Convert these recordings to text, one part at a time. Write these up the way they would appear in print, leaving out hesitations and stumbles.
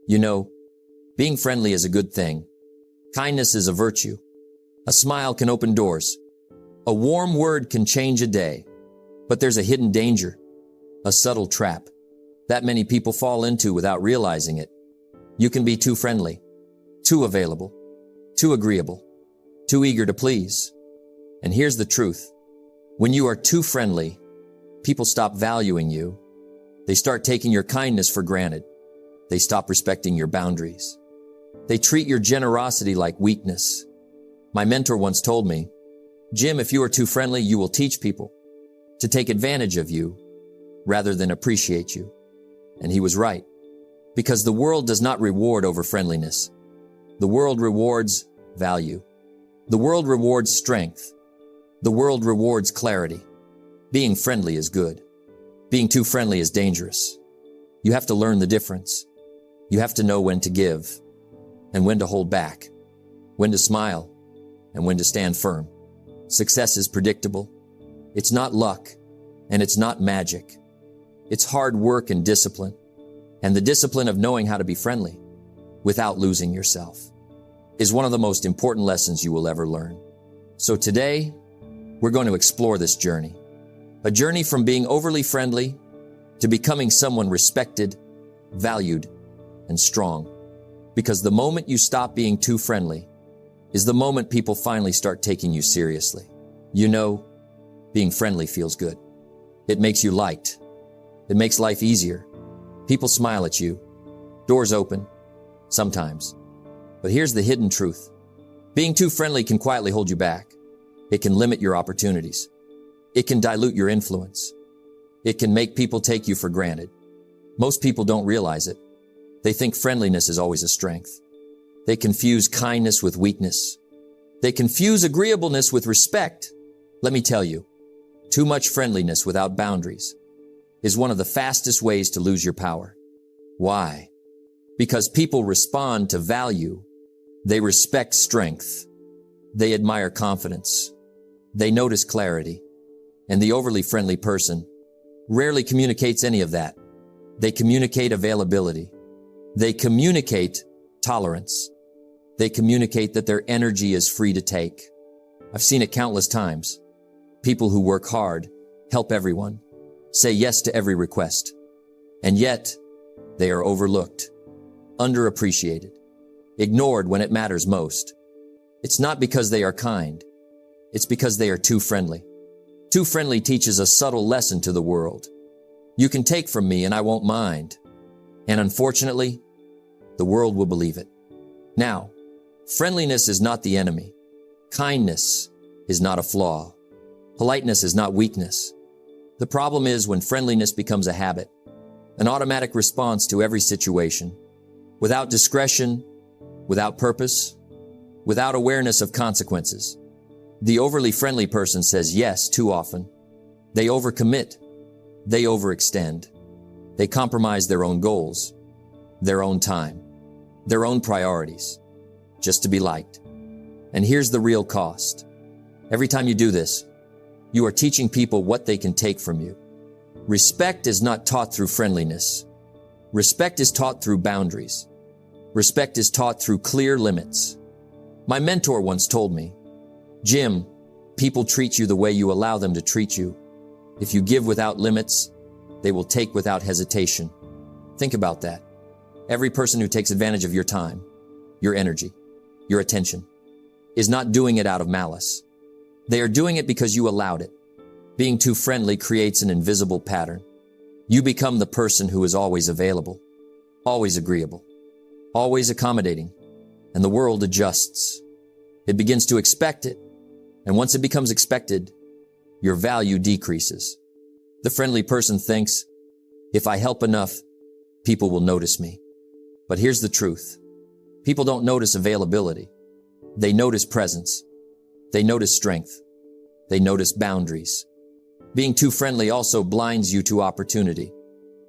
You know, being friendly is a good thing. Kindness is a virtue. A smile can open doors. A warm word can change a day. But there's a hidden danger, a subtle trap that many people fall into without realizing it. You can be too friendly, too available, too agreeable, too eager to please. And here's the truth. When you are too friendly, people stop valuing you. They start taking your kindness for granted. They stop respecting your boundaries. They treat your generosity like weakness. My mentor once told me, Jim, if you are too friendly, you will teach people to take advantage of you rather than appreciate you. And he was right, because the world does not reward over friendliness. The world rewards value. The world rewards strength. The world rewards clarity. Being friendly is good. Being too friendly is dangerous. You have to learn the difference. You have to know when to give and when to hold back, when to smile and when to stand firm. Success is predictable. It's not luck and it's not magic. It's hard work and discipline, and the discipline of knowing how to be friendly without losing yourself is one of the most important lessons you will ever learn. So today, we're going to explore this journey. A journey from being overly friendly to becoming someone respected, valued, and strong. Because the moment you stop being too friendly is the moment people finally start taking you seriously. You know, being friendly feels good. It makes you liked. It makes life easier. People smile at you. Doors open. Sometimes. But here's the hidden truth. Being too friendly can quietly hold you back. It can limit your opportunities. It can dilute your influence. It can make people take you for granted. Most people don't realize it. They think friendliness is always a strength. They confuse kindness with weakness. They confuse agreeableness with respect. Let me tell you, too much friendliness without boundaries is one of the fastest ways to lose your power. Why? Because people respond to value. They respect strength. They admire confidence. They notice clarity. And the overly friendly person rarely communicates any of that. They communicate availability. They communicate tolerance. They communicate that their energy is free to take. I've seen it countless times. People who work hard, help everyone, say yes to every request. And yet, they are overlooked, underappreciated, ignored when it matters most. It's not because they are kind. It's because they are too friendly. Too friendly teaches a subtle lesson to the world. You can take from me and I won't mind. And unfortunately, the world will believe it. Now, friendliness is not the enemy. Kindness is not a flaw. Politeness is not weakness. The problem is when friendliness becomes a habit, an automatic response to every situation, without discretion, without purpose, without awareness of consequences. The overly friendly person says yes too often. They overcommit. They overextend. They compromise their own goals, their own time, their own priorities, just to be liked. And here's the real cost. Every time you do this, you are teaching people what they can take from you. Respect is not taught through friendliness. Respect is taught through boundaries. Respect is taught through clear limits. My mentor once told me, Jim, people treat you the way you allow them to treat you. If you give without limits, they will take without hesitation. Think about that. Every person who takes advantage of your time, your energy, your attention, is not doing it out of malice. They are doing it because you allowed it. Being too friendly creates an invisible pattern. You become the person who is always available, always agreeable, always accommodating, and the world adjusts. It begins to expect it, and once it becomes expected, your value decreases. The friendly person thinks, if I help enough, people will notice me. But here's the truth. People don't notice availability. They notice presence. They notice strength. They notice boundaries. Being too friendly also blinds you to opportunity.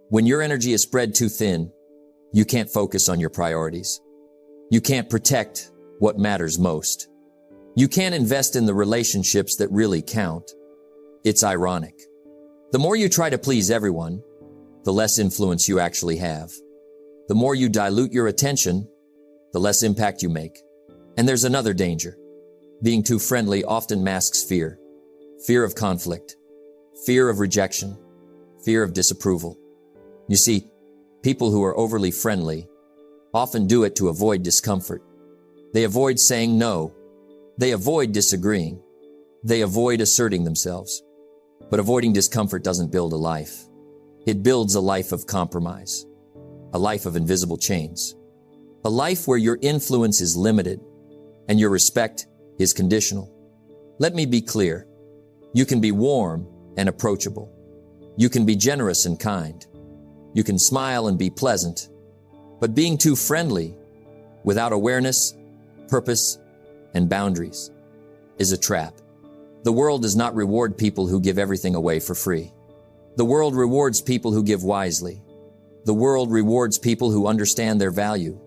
When your energy is spread too thin, you can't focus on your priorities. You can't protect what matters most. You can't invest in the relationships that really count. It's ironic. The more you try to please everyone, the less influence you actually have. The more you dilute your attention, the less impact you make. And there's another danger. Being too friendly often masks fear. Fear of conflict, fear of rejection, fear of disapproval. You see, people who are overly friendly often do it to avoid discomfort. They avoid saying no. They avoid disagreeing. They avoid asserting themselves. But avoiding discomfort doesn't build a life. It builds a life of compromise, a life of invisible chains, a life where your influence is limited and your respect is conditional. Let me be clear. You can be warm and approachable. You can be generous and kind. You can smile and be pleasant. But being too friendly, without awareness, purpose, and boundaries, is a trap. The world does not reward people who give everything away for free. The world rewards people who give wisely. The world rewards people who understand their value.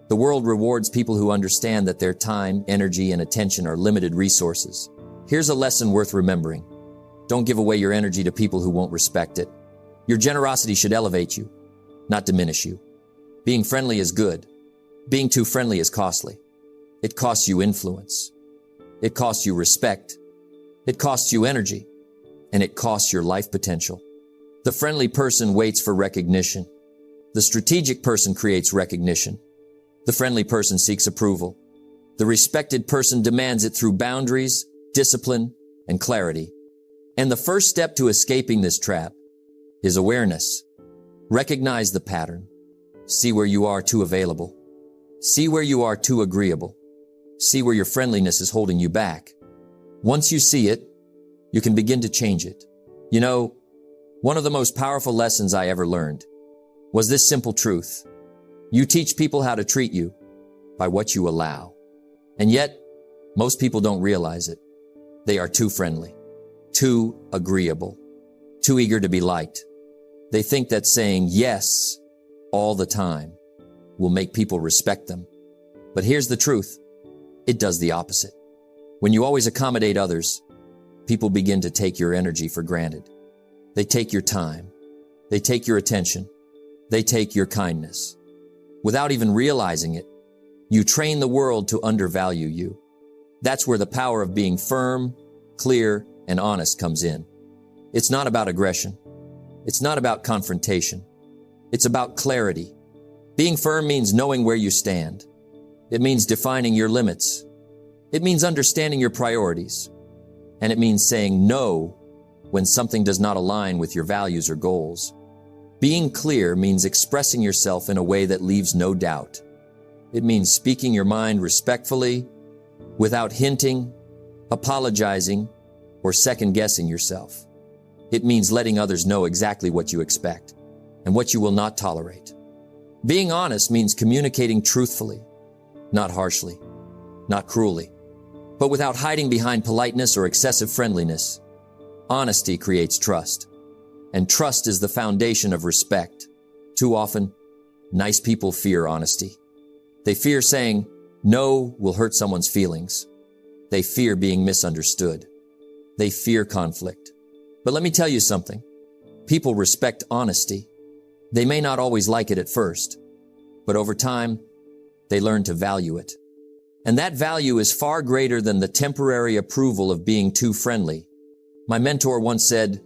The world rewards people who understand that their time, energy, and attention are limited resources. Here's a lesson worth remembering. Don't give away your energy to people who won't respect it. Your generosity should elevate you, not diminish you. Being friendly is good. Being too friendly is costly. It costs you influence. It costs you respect. It costs you energy. And it costs your life potential. The friendly person waits for recognition. The strategic person creates recognition. The friendly person seeks approval. The respected person demands it through boundaries, discipline, and clarity. And the first step to escaping this trap is awareness. Recognize the pattern. See where you are too available. See where you are too agreeable. See where your friendliness is holding you back. Once you see it, you can begin to change it. You know, one of the most powerful lessons I ever learned was this simple truth. You teach people how to treat you by what you allow. And yet, most people don't realize it. They are too friendly, too agreeable, too eager to be liked. They think that saying yes all the time will make people respect them. But here's the truth. It does the opposite. When you always accommodate others, people begin to take your energy for granted. They take your time. They take your attention. They take your kindness. Without even realizing it, you train the world to undervalue you. That's where the power of being firm, clear, and honest comes in. It's not about aggression. It's not about confrontation. It's about clarity. Being firm means knowing where you stand. It means defining your limits. It means understanding your priorities. And it means saying no when something does not align with your values or goals. Being clear means expressing yourself in a way that leaves no doubt. It means speaking your mind respectfully, without hinting, apologizing, or second-guessing yourself. It means letting others know exactly what you expect and what you will not tolerate. Being honest means communicating truthfully, not harshly, not cruelly, but without hiding behind politeness or excessive friendliness. Honesty creates trust, and trust is the foundation of respect. Too often, nice people fear honesty. They fear saying no will hurt someone's feelings. They fear being misunderstood. They fear conflict. But let me tell you something. People respect honesty. They may not always like it at first, but over time, they learn to value it. And that value is far greater than the temporary approval of being too friendly. My mentor once said,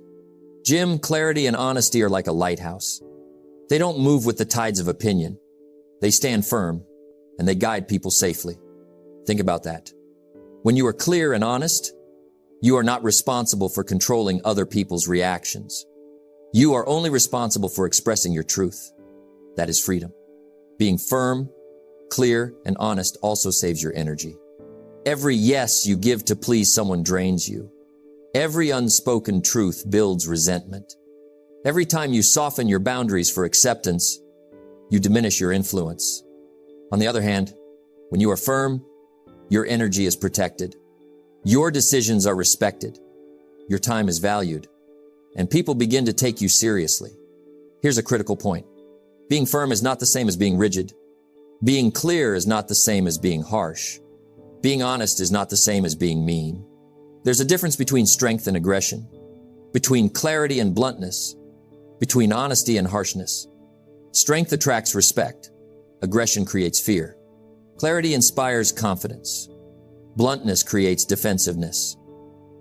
"Jim, clarity and honesty are like a lighthouse. They don't move with the tides of opinion. They stand firm, and they guide people safely." Think about that. When you are clear and honest, you are not responsible for controlling other people's reactions. You are only responsible for expressing your truth. That is freedom. Being firm, clear, and honest also saves your energy. Every yes you give to please someone drains you. Every unspoken truth builds resentment. Every time you soften your boundaries for acceptance, you diminish your influence. On the other hand, when you are firm, your energy is protected. Your decisions are respected. Your time is valued. And people begin to take you seriously. Here's a critical point. Being firm is not the same as being rigid. Being clear is not the same as being harsh. Being honest is not the same as being mean. There's a difference between strength and aggression, between clarity and bluntness, between honesty and harshness. Strength attracts respect. Aggression creates fear. Clarity inspires confidence. Bluntness creates defensiveness.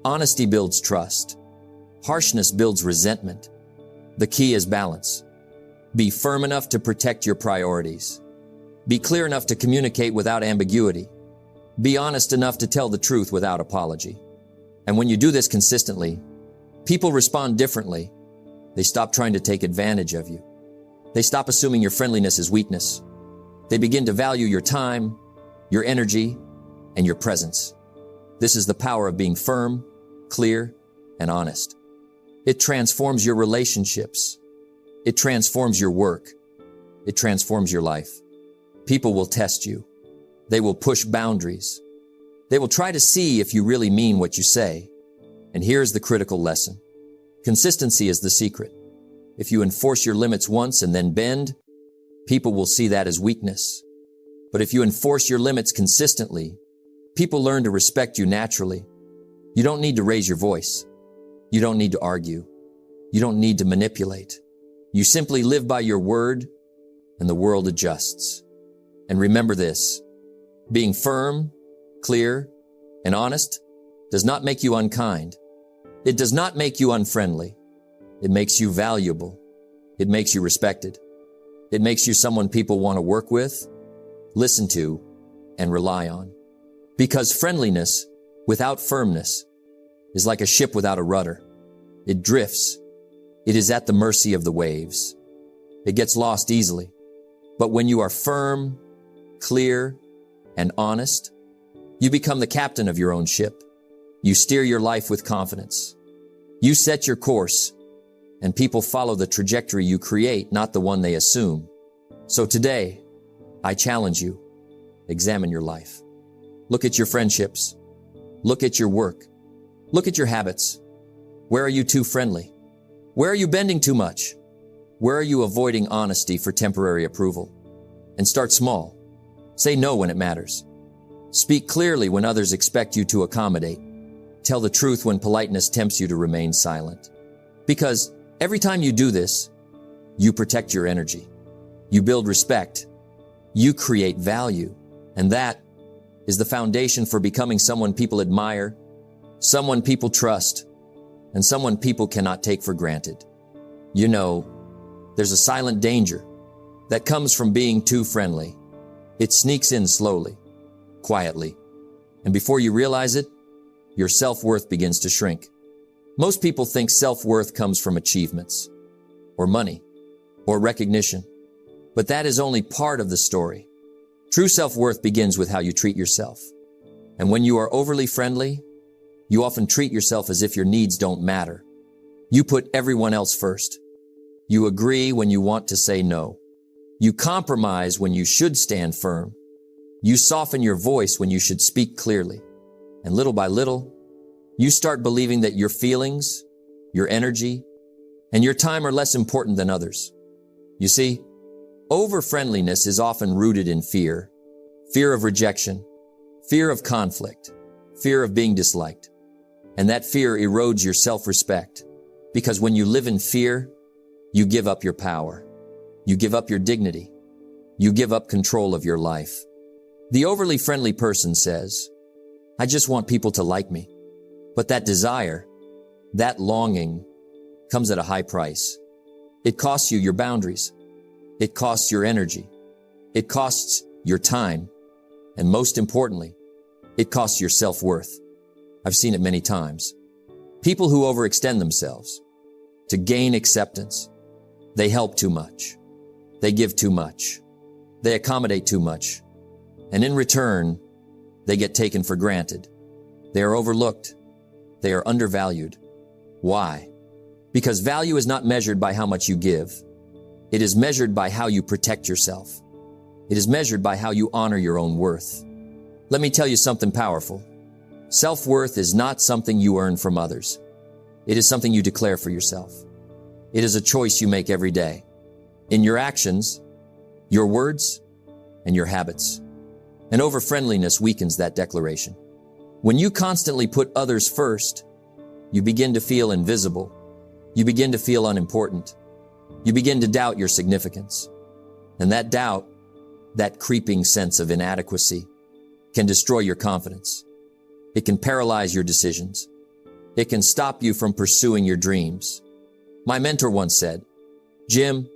Honesty builds trust. Harshness builds resentment. The key is balance. Be firm enough to protect your priorities. Be clear enough to communicate without ambiguity. Be honest enough to tell the truth without apology. And when you do this consistently, people respond differently. They stop trying to take advantage of you. They stop assuming your friendliness is weakness. They begin to value your time, your energy, and your presence. This is the power of being firm, clear, and honest. It transforms your relationships. It transforms your work. It transforms your life. People will test you. They will push boundaries. They will try to see if you really mean what you say. And here's the critical lesson. Consistency is the secret. If you enforce your limits once and then bend, people will see that as weakness. But if you enforce your limits consistently, people learn to respect you naturally. You don't need to raise your voice. You don't need to argue. You don't need to manipulate. You simply live by your word, and the world adjusts. And remember this, being firm, clear, and honest does not make you unkind. It does not make you unfriendly. It makes you valuable. It makes you respected. It makes you someone people want to work with, listen to, and rely on. Because friendliness without firmness is like a ship without a rudder. It drifts. It is at the mercy of the waves. It gets lost easily. But when you are firm, clear, and honest, you become the captain of your own ship. You steer your life with confidence. You set your course, and people follow the trajectory you create, not the one they assume. So today, I challenge you, examine your life. Look at your friendships. Look at your work. Look at your habits. Where are you too friendly? Where are you bending too much? Where are you avoiding honesty for temporary approval? And start small. Say no when it matters. Speak clearly when others expect you to accommodate. Tell the truth when politeness tempts you to remain silent. Because every time you do this, you protect your energy. You build respect. You create value. And that is the foundation for becoming someone people admire, someone people trust, and someone people cannot take for granted. You know, there's a silent danger that comes from being too friendly. It sneaks in slowly, quietly, and before you realize it, your self-worth begins to shrink. Most people think self-worth comes from achievements, or money, or recognition, but that is only part of the story. True self-worth begins with how you treat yourself. And when you are overly friendly, you often treat yourself as if your needs don't matter. You put everyone else first. You agree when you want to say no. You compromise when you should stand firm. You soften your voice when you should speak clearly. And little by little, you start believing that your feelings, your energy, and your time are less important than others. You see, over-friendliness is often rooted in fear. Fear of rejection, fear of conflict, fear of being disliked. And that fear erodes your self-respect. Because when you live in fear, you give up your power. You give up your dignity. You give up control of your life. The overly friendly person says, I just want people to like me. But that desire, that longing, comes at a high price. It costs you your boundaries. It costs your energy. It costs your time. And most importantly, it costs your self-worth. I've seen it many times. People who overextend themselves to gain acceptance. They help too much. They give too much. They accommodate too much. And in return, they get taken for granted. They are overlooked. They are undervalued. Why? Because value is not measured by how much you give. It is measured by how you protect yourself. It is measured by how you honor your own worth. Let me tell you something powerful. Self-worth is not something you earn from others. It is something you declare for yourself. It is a choice you make every day. In your actions, your words, and your habits. And over-friendliness weakens that declaration. When you constantly put others first, you begin to feel invisible. You begin to feel unimportant. You begin to doubt your significance. And that doubt, that creeping sense of inadequacy, can destroy your confidence. It can paralyze your decisions. It can stop you from pursuing your dreams. My mentor once said, "Jim,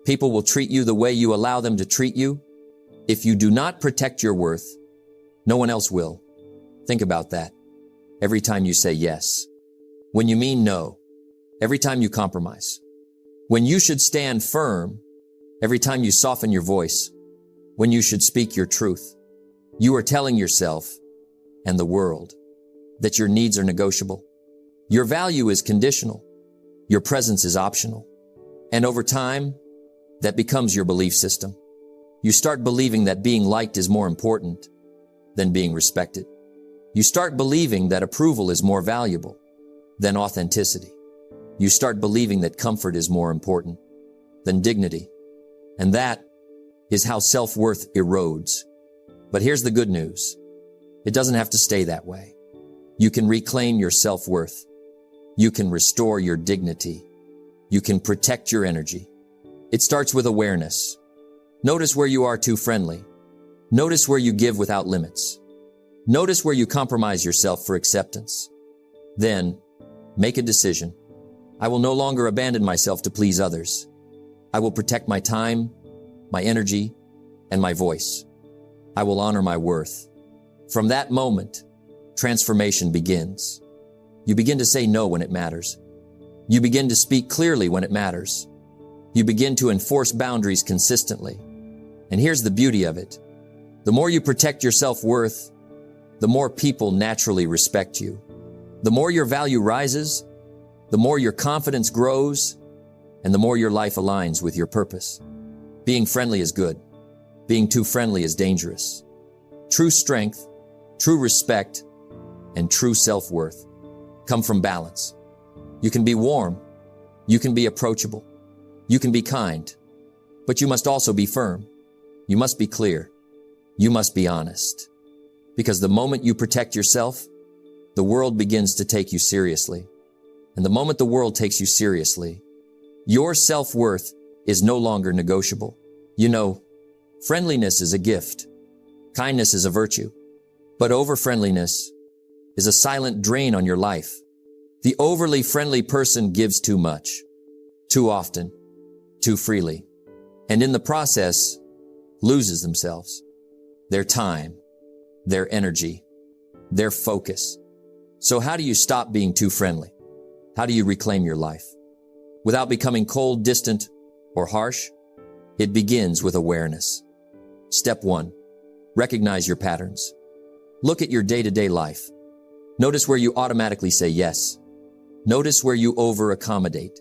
people will treat you the way you allow them to treat you. If you do not protect your worth, no one else will." Think about that. Every time you say yes, when you mean no, every time you compromise, when you should stand firm, every time you soften your voice, when you should speak your truth, you are telling yourself and the world that your needs are negotiable. Your value is conditional. Your presence is optional. And over time, that becomes your belief system. You start believing that being liked is more important than being respected. You start believing that approval is more valuable than authenticity. You start believing that comfort is more important than dignity. And that is how self-worth erodes. But here's the good news. It doesn't have to stay that way. You can reclaim your self-worth. You can restore your dignity. You can protect your energy. It starts with awareness. Notice where you are too friendly. Notice where you give without limits. Notice where you compromise yourself for acceptance. Then, make a decision. I will no longer abandon myself to please others. I will protect my time, my energy, and my voice. I will honor my worth. From that moment, transformation begins. You begin to say no when it matters. You begin to speak clearly when it matters. You begin to enforce boundaries consistently. And here's the beauty of it. The more you protect your self-worth, the more people naturally respect you. The more your value rises, the more your confidence grows, and the more your life aligns with your purpose. Being friendly is good. Being too friendly is dangerous. True strength, true respect, and true self-worth come from balance. You can be warm. You can be approachable. You can be kind. But you must also be firm. You must be clear. You must be honest. Because the moment you protect yourself, the world begins to take you seriously. And the moment the world takes you seriously, your self-worth is no longer negotiable. You know, friendliness is a gift. Kindness is a virtue. But over-friendliness is a silent drain on your life. The overly friendly person gives too much, too often, too freely, and in the process, loses themselves, their time, their energy, their focus. So how do you stop being too friendly? How do you reclaim your life? Without becoming cold, distant, or harsh, it begins with awareness. Step 1, recognize your patterns. Look at your day-to-day life. Notice where you automatically say yes. Notice where you over-accommodate.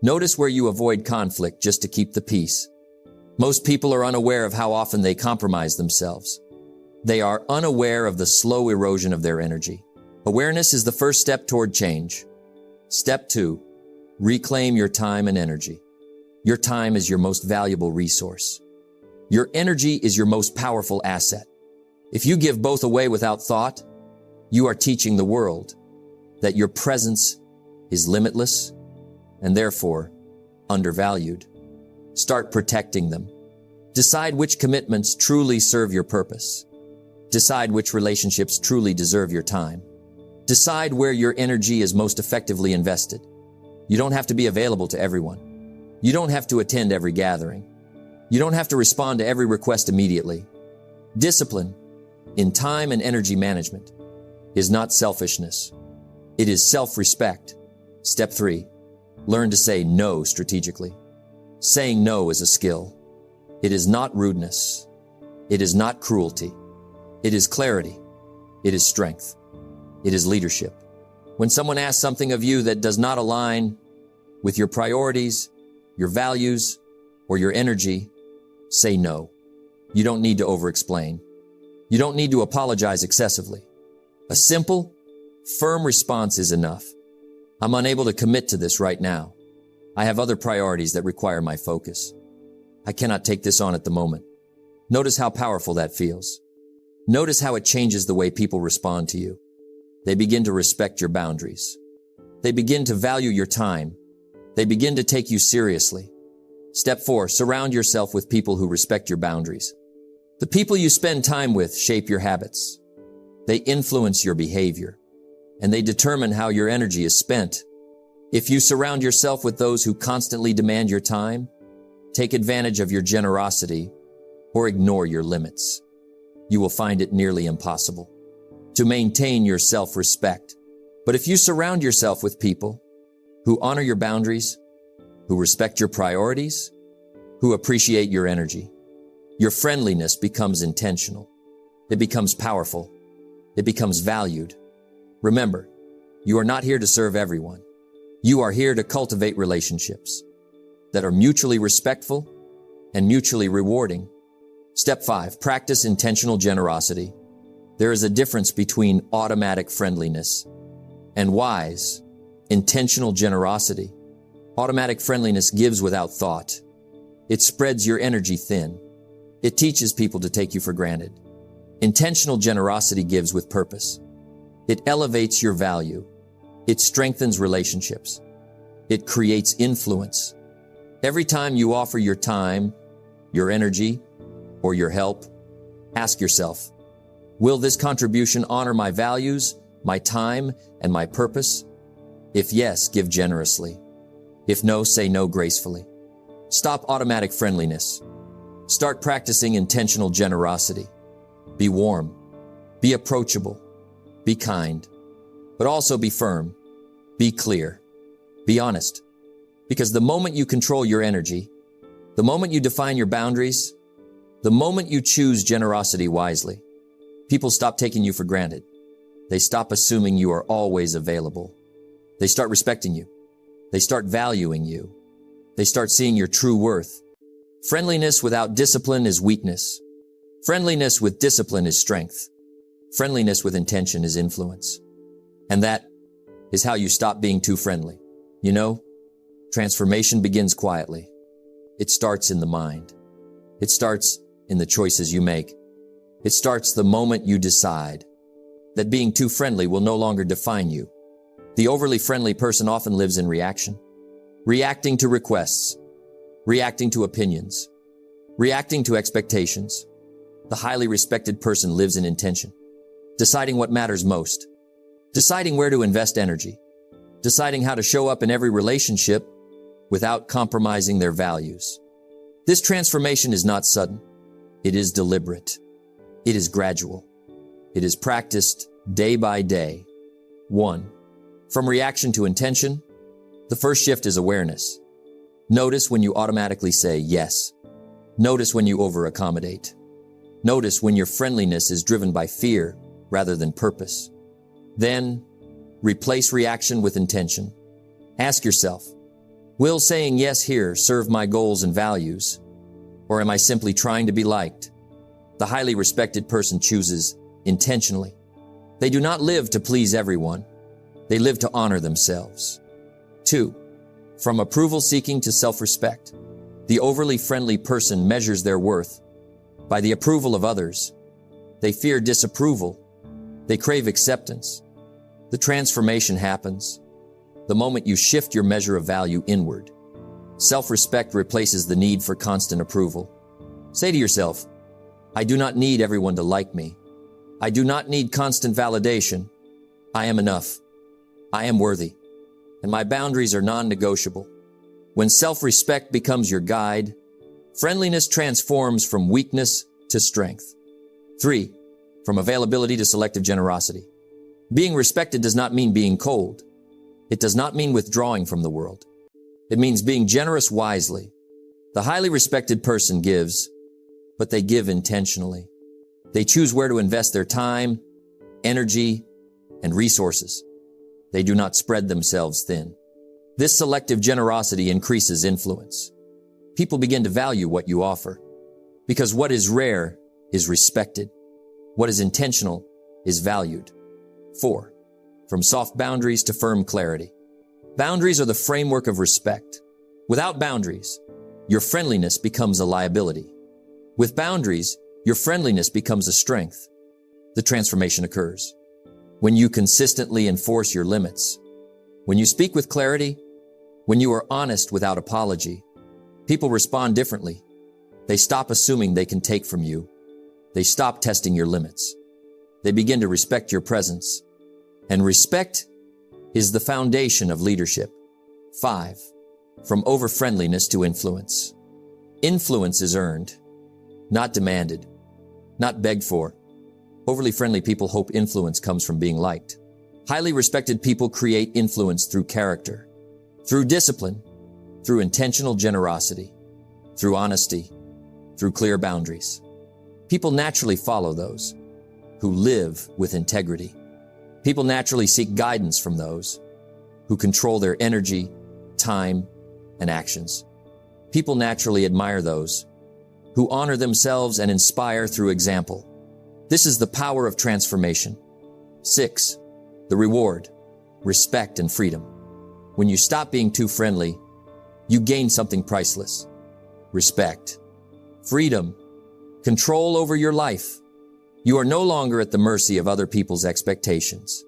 Notice where you avoid conflict just to keep the peace. Most people are unaware of how often they compromise themselves. They are unaware of the slow erosion of their energy. Awareness is the first step toward change. Step 2, reclaim your time and energy. Your time is your most valuable resource. Your energy is your most powerful asset. If you give both away without thought, you are teaching the world that your presence is limitless and therefore undervalued. Start protecting them. Decide which commitments truly serve your purpose. Decide which relationships truly deserve your time. Decide where your energy is most effectively invested. You don't have to be available to everyone. You don't have to attend every gathering. You don't have to respond to every request immediately. Discipline in time and energy management is not selfishness. It is self-respect. Step 3, learn to say no strategically. Saying no is a skill. It is not rudeness. It is not cruelty. It is clarity. It is strength. It is leadership. When someone asks something of you that does not align with your priorities, your values, or your energy, say no. You don't need to over-explain. You don't need to apologize excessively. A simple, firm response is enough. I'm unable to commit to this right now. I have other priorities that require my focus. I cannot take this on at the moment. Notice how powerful that feels. Notice how it changes the way people respond to you. They begin to respect your boundaries. They begin to value your time. They begin to take you seriously. Step 4, surround yourself with people who respect your boundaries. The people you spend time with shape your habits. They influence your behavior, and they determine how your energy is spent. If you surround yourself with those who constantly demand your time, take advantage of your generosity, or ignore your limits, you will find it nearly impossible to maintain your self-respect. But if you surround yourself with people who honor your boundaries, who respect your priorities, who appreciate your energy, your friendliness becomes intentional. It becomes powerful. It becomes valued. Remember, you are not here to serve everyone. You are here to cultivate relationships that are mutually respectful and mutually rewarding. Step 5, practice intentional generosity. There is a difference between automatic friendliness and wise, intentional generosity. Automatic friendliness gives without thought. It spreads your energy thin. It teaches people to take you for granted. Intentional generosity gives with purpose. It elevates your value. It strengthens relationships. It creates influence. Every time you offer your time, your energy, or your help, ask yourself, will this contribution honor my values, my time, and my purpose? If yes, give generously. If no, say no gracefully. Stop automatic friendliness. Start practicing intentional generosity. Be warm. Be approachable. Be kind. But also be firm. Be clear. Be honest. Because the moment you control your energy, the moment you define your boundaries, the moment you choose generosity wisely, people stop taking you for granted. They stop assuming you are always available. They start respecting you. They start valuing you. They start seeing your true worth. Friendliness without discipline is weakness. Friendliness with discipline is strength. Friendliness with intention is influence. And that is how you stop being too friendly. You know, transformation begins quietly. It starts in the mind. It starts in the choices you make. It starts the moment you decide that being too friendly will no longer define you. The overly friendly person often lives in reaction, reacting to requests, reacting to opinions, reacting to expectations. The highly respected person lives in intention, deciding what matters most, deciding where to invest energy, deciding how to show up in every relationship without compromising their values. This transformation is not sudden. It is deliberate. It is gradual. It is practiced day by day. 1. From reaction to intention, the first shift is awareness. Notice when you automatically say yes. Notice when you over-accommodate. Notice when your friendliness is driven by fear rather than purpose. Then, replace reaction with intention. Ask yourself, will saying yes here serve my goals and values? Or am I simply trying to be liked? The highly respected person chooses intentionally. They do not live to please everyone. They live to honor themselves. 2. From approval seeking to self-respect. The overly friendly person measures their worth by the approval of others. They fear disapproval. They crave acceptance. The transformation happens the moment you shift your measure of value inward. Self-respect replaces the need for constant approval. Say to yourself, I do not need everyone to like me. I do not need constant validation. I am enough. I am worthy. And my boundaries are non-negotiable. When self-respect becomes your guide, friendliness transforms from weakness to strength. 3. From availability to selective generosity. Being respected does not mean being cold. It does not mean withdrawing from the world. It means being generous wisely. The highly respected person gives, but they give intentionally. They choose where to invest their time, energy, and resources. They do not spread themselves thin. This selective generosity increases influence. People begin to value what you offer, because what is rare is respected. What is intentional is valued. 4. From soft boundaries to firm clarity. Boundaries are the framework of respect. Without boundaries, your friendliness becomes a liability. With boundaries, your friendliness becomes a strength. The transformation occurs when you consistently enforce your limits, when you speak with clarity, when you are honest without apology, People respond differently. They stop assuming they can take from you. They stop testing your limits. They begin to respect your presence. And respect is the foundation of leadership. 5. From over-friendliness to influence. Influence is earned, not demanded, not begged for. Overly friendly people hope influence comes from being liked. Highly respected people create influence through character, through discipline, through intentional generosity, through honesty, through clear boundaries. People naturally follow those who live with integrity. People naturally seek guidance from those who control their energy, time, and actions. People naturally admire those who honor themselves and inspire through example. This is the power of transformation. 6. The reward, respect, and freedom. When you stop being too friendly, you gain something priceless. Respect, freedom, control over your life. You are no longer at the mercy of other people's expectations.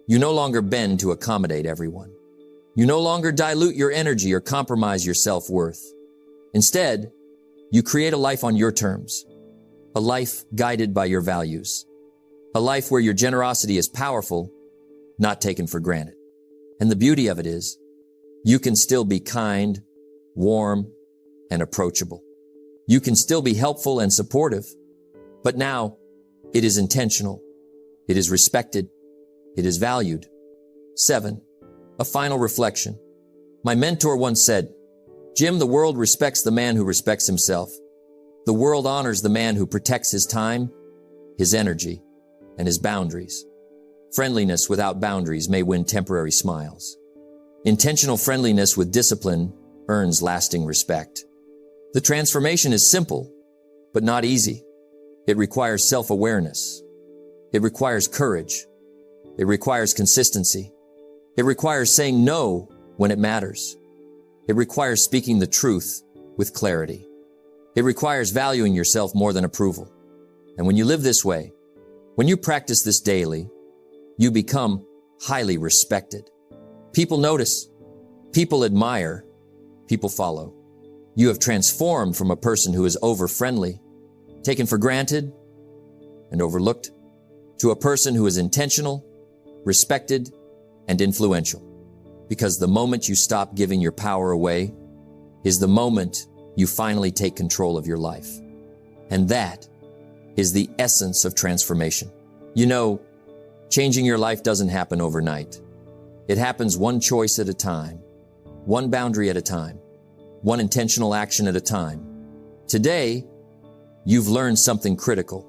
You no longer bend to accommodate everyone. You no longer dilute your energy or compromise your self-worth. Instead, you create a life on your terms, a life guided by your values, a life where your generosity is powerful, not taken for granted. And the beauty of it is, you can still be kind, warm, and approachable. You can still be helpful and supportive, but now it is intentional. It is respected. It is valued. 7. A final reflection. My mentor once said, Jim, the world respects the man who respects himself. The world honors the man who protects his time, his energy, and his boundaries. Friendliness without boundaries may win temporary smiles. Intentional friendliness with discipline earns lasting respect. The transformation is simple, but not easy. It requires self-awareness. It requires courage. It requires consistency. It requires saying no when it matters. It requires speaking the truth with clarity. It requires valuing yourself more than approval. And when you live this way, when you practice this daily, you become highly respected. People notice, people admire, people follow. You have transformed from a person who is over-friendly, taken for granted, and overlooked, to a person who is intentional, respected, and influential. Because the moment you stop giving your power away is the moment you finally take control of your life. And that is the essence of transformation. You know, changing your life doesn't happen overnight. It happens one choice at a time, one boundary at a time, one intentional action at a time. Today, you've learned something critical.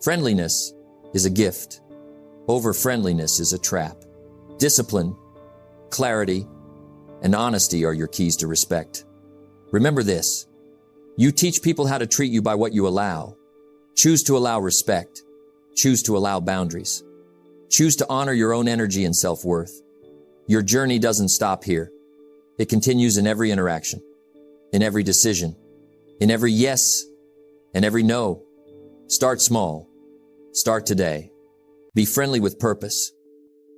Friendliness is a gift. Over-friendliness is a trap. Discipline, clarity, and honesty are your keys to respect. Remember this. You teach people how to treat you by what you allow. Choose to allow respect. Choose to allow boundaries. Choose to honor your own energy and self-worth. Your journey doesn't stop here. It continues in every interaction, in every decision, in every yes and every no. Start small. Start today. Be friendly with purpose.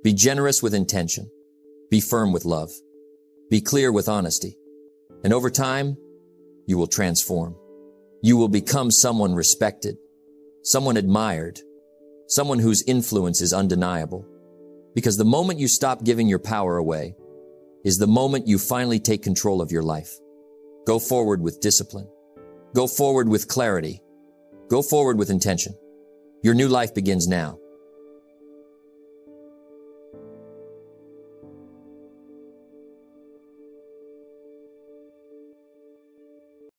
Be generous with intention. Be firm with love. Be clear with honesty. And over time, you will transform. You will become someone respected, someone admired, someone whose influence is undeniable. Because the moment you stop giving your power away is the moment you finally take control of your life. Go forward with discipline. Go forward with clarity. Go forward with intention. Your new life begins now.